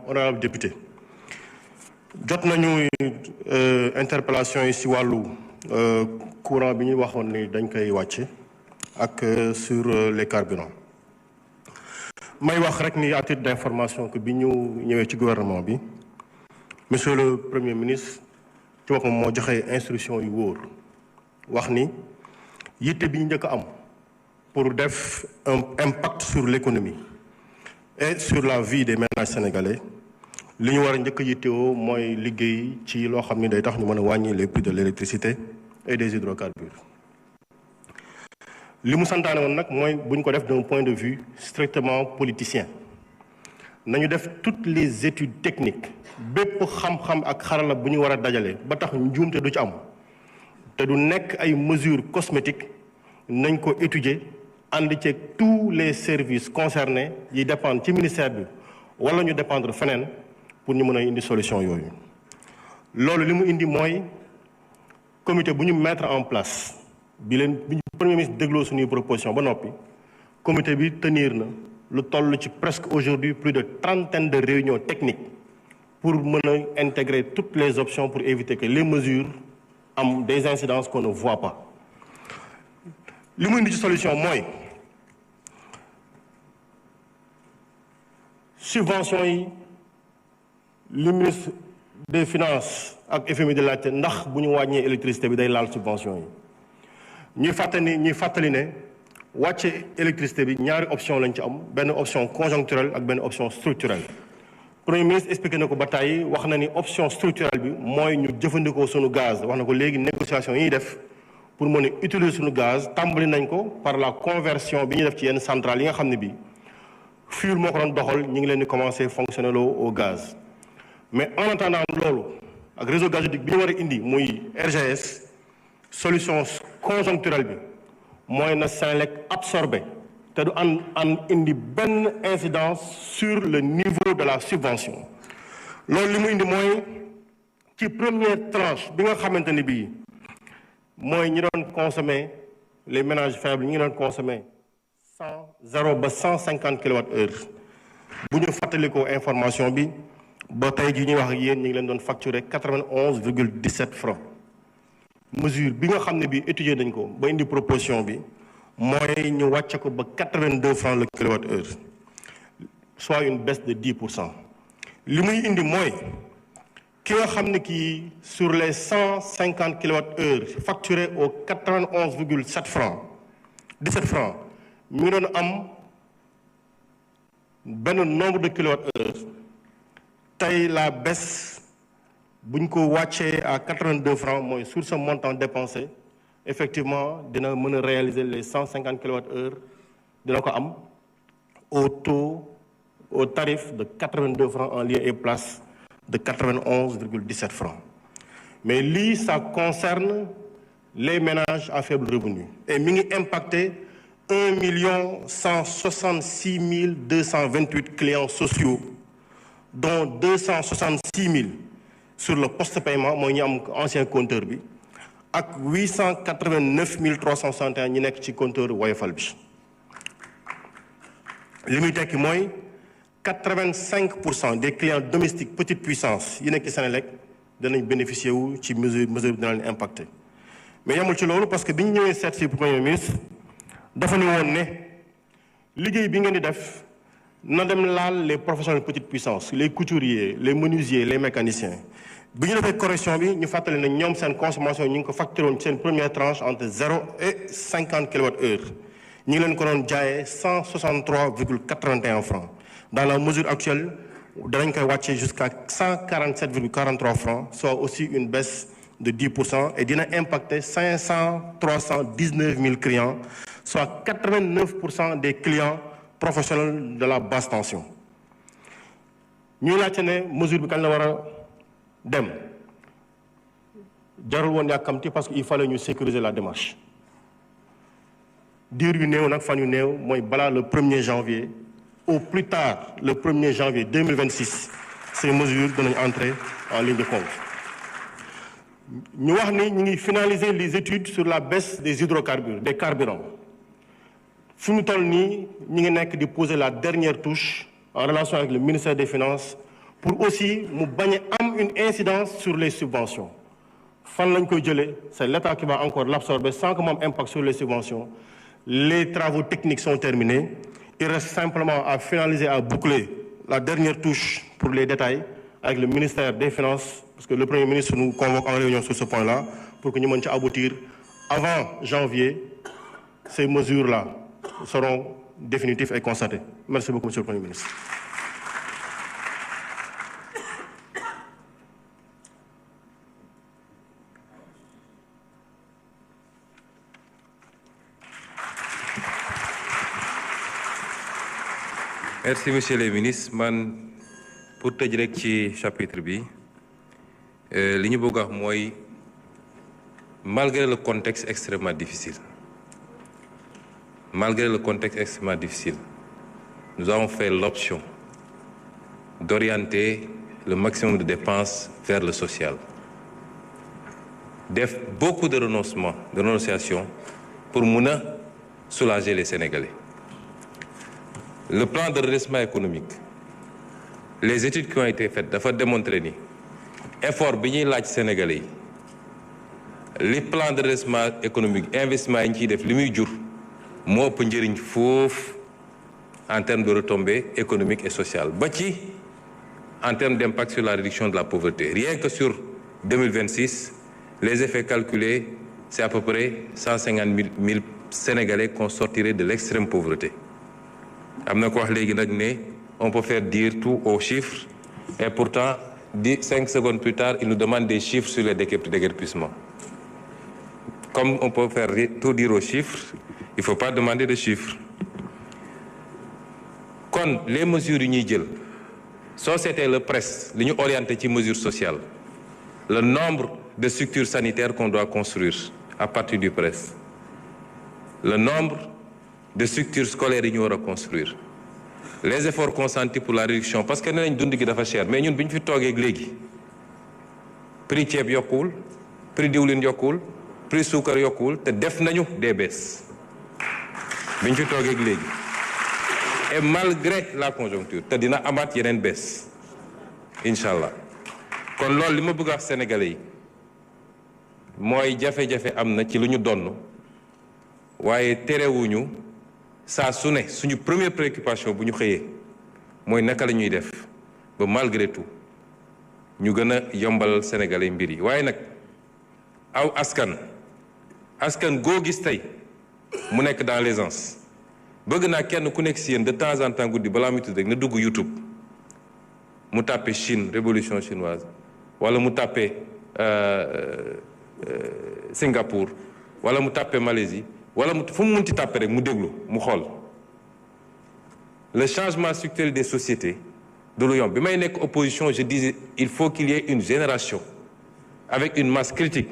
honorable député jot nañu interpellation yi ci wàllu courant bi ñuy waxoon ni dañ koy wàcce ak sur les carburants may wax rek ni à titre d'information que bi ñu ñëwee ci gouvernement bi monsieur le premier ministre ci boppam moo joxe instruction yu wóor wax ni yitte bi ñu njëkk a am pour def un impact sur l'économie et sur la vie des ménages sénégalais li ñu war a njëkk a yittewoo mooy liggéey ci loo xam ni day tax ñu mën a wàññi les prix de l'électricité et des hydrocarbures li mu santaane woon nag mooy bu ñu ko def d'un point de vue strictement politicien nañu def toutes les études techniques bépp xam-xam ak xarala bu ñu war a dajale ba tax njuumte du ci am te du nekk ay mesures cosmétiques nañ ko étudier ànd ceeg tous les services concernés yi dépendre ci ministère bi wala ñu dépendre feneen pour ñu mën a indi solution yooyu loolu li mu indi mooy comité bu ñu mettre en place bi ñu premier ministre dégloo suñuy proposition ba noppi comité bi tenir na lu toll ci presque aujourd'hui plus de trentaine de réunions techniques pour mën a intégrer toutes les options pour éviter que les mesures am des incidences qu'on ne voit pas li mu indi ci solution mooy subvention yi li ministre des finances ak FMI di laajte ndax bu ñu wàññee électricité bi day laal subvention yi ñuy fàttali ne wàcce électricité bi ñaari option lañ ci am benn option conjoncturelle ak benn option structurelle premier ministre expliqué na ko ba tàyyi wax na ni option structurelle bi mooy ñu jëfandikoo sunu gaz wax na ko léegi négociation yi ñuy def pour mën a utiliser sunu gaz tàmbali nañ ko par la conversion bi ñuy def ci yenn centrales yi nga xam ne bi fuel moo ko doon doxal ñu ngi leen di commencer fonctionner loo au gaz mais en attendant loolu ak réseau gazoduc bi ñu war a indi muy RGS solution conjoncturelle bi mooy na Senelec absorbé te du an indi benn incidence sur le niveau de la subvention loolu li mu indi mooy ci première tranche bi nga xamante ni bii mooy ñi doon consommer les ménages faibles ñi ngi doon consommer 0 ba 150 kWh bu ñu fàttalikoo information bi ba tey jii ñuy wax ak yéen ñu ngi leen doon facturer 91,17 francs mesure bi nga xam ne bi étudier nañ ko ba indi proposition bi mooy ñu wàcce ko ba 82 francs le kilowattheure soit une baisse de 10%. li muy indi mooy ki nga xam ne kii sur les 150 kWh facturés au 91,7 francs 17 francs mi ngi doon am benn nombre de kilowattheures tey la baisse bu ñu ko wàccee à 82 francs mooy sur ce montant dépensé effectivement dina mën a réaliser les 150 kWh dina ko am au tarif de 82 francs en lieu et place de 91,17 francs mais lii ça concerne les ménages à faible revenu et mi ngi impacté 1 166 228 clients sociaux dont 266 000 sur le post-paiement mooy ñu am ancien compteur bi ak 889 361 ñi nekk ci compteur Woyofal bi li muy tekki mooy 85% des clients domestiques petite puissance yi nekk ci Senelec danañ bénéficier wu ci mesure bi dina leen impacté mais yamul ci loolu parce que bi ñu ñëwee seet si premier ministre dafa ne woon ne liggéey bi ngeen di def na dem laal les professionnels de petite puissance les couturiers les menuisiers les mécaniciens bi ñu defee correction bi ñu fàttali ne ñoom seen consommation ñu ngi ko facturé woon seen première tranche entre 0 et 50 kWh ñu ngi leen ko doon jaayee 163,81 francs dans la mesure actuelle danañ koy wàccee jusqu'à 147,43 francs soit aussi une baisse de 10% et dina impacter 319 000 clients soit 89% des clients professionnels de la basse tension ñuy laajte ne mesure bi kañ la war a dem jarul woon yàkkamti parce que il fallait ñu sécuriser la démarche diir yu néew nag fan yu néew mooy balaa le 1er janvier au plus tard le 1er janvier 2026 ces mesures danañ entrer en ligne de compte ñu wax ni ñu ngi finaliser les études sur la baisse des hydrocarbures des carburants fi mu toll nii ñu ngi nekk di poser la dernière touche en relation avec le ministère des Finances pour aussi mu bañ a am une incidence sur les subventions fan lañ koy jëlee c'est l'État qui va encore l'absorber sans que mu am impact sur les subventions. Les travaux techniques sont terminés. Il reste simplement à finaliser, à boucler la dernière touche pour les détails avec le ministère des Finances, parce que le Premier ministre nous convoque en réunion sur ce point-là pour que ñu mën ci aboutir avant janvier. Ces mesures-là seront définitives et constatées. Merci beaucoup, Monsieur le Premier ministre. Merci, Monsieur le ministre. Man, pour tëj rek ci chapitre bi li ñu bëgg a wax mooy malgré le contexte extrêmement difficile. Malgré le contexte extrêmement difficile, nous avons fait l'option d'orienter le maximum de dépenses vers le social. Def beaucoup de renonciations pour mun a soulager les Sénégalais. Le plan de redressement économique, les études qui ont été faites dafa démontrer ni effort bi ñuy laaj Sénégalais yi li plan de redressement économique investissement yi ñu ciy def li muy jur moo ëpp njëriñ foofu en termes de retombées économiques et sociales ba ci en termes d'impact sur la réduction de la pauvreté. Rien que sur 2026, les effets calculés, c'est à peu près 150 000 Sénégalais qu'on sortirait de l'extrême pauvreté. Am na ko wax léegi nag ne on peut faire dire tout aux chiffres et pourtant 5 secondes plus tard il nous demande des chiffres sur les déguerpissements. Comme on peut faire tout dire aux chiffres, il faut pas demander de chiffres. Kon les mesures yi ñuy jël soo seetee le presse li ñu orienté ci mesures sociales, le nombre de structures sanitaires qu'on doit construire à partir du presse, le nombre de structures scolaires yi ñu war a construire, les efforts consentis pour la réduction parce que nee nañ dund gi dafa cher mais ñun bi ñu fi toogee léegi prix ceeb yokkuwul, prix diwlin yokkuwul, prix suukar yokkuwul te def nañu des baisses bi ñu fi toogee léegi et malgré la conjoncture te dina amaat yeneen baisse incha allah. Kon loolu li ma bëgg a wax Sénégalais yi mooy jafe-jafe am na ci lu ñu donn waaye terewuñu saa su ne suñu première préoccupation bu ñu xëyee mooy naka la ñuy def ba malgré tout ñu gën a yombalal Sénégalais mbir yi. Waaye nag aw askan goo gis tey mu nekk dans l'aisance bëgg naa kenn ku nekk si yéen de temps en temps guddi balaa muy tudd rek na dugg YouTube mu tàppe Chine révolution chinoise wala mu tàppe Singapour wala mu tàppe Malaisie wala fu mu munti tàppe rek mu déglu mu xool le changement structurel des sociétés de lu yomb. Bi may nekk opposition je disais il faut qu'il y ait une génération avec une masse critique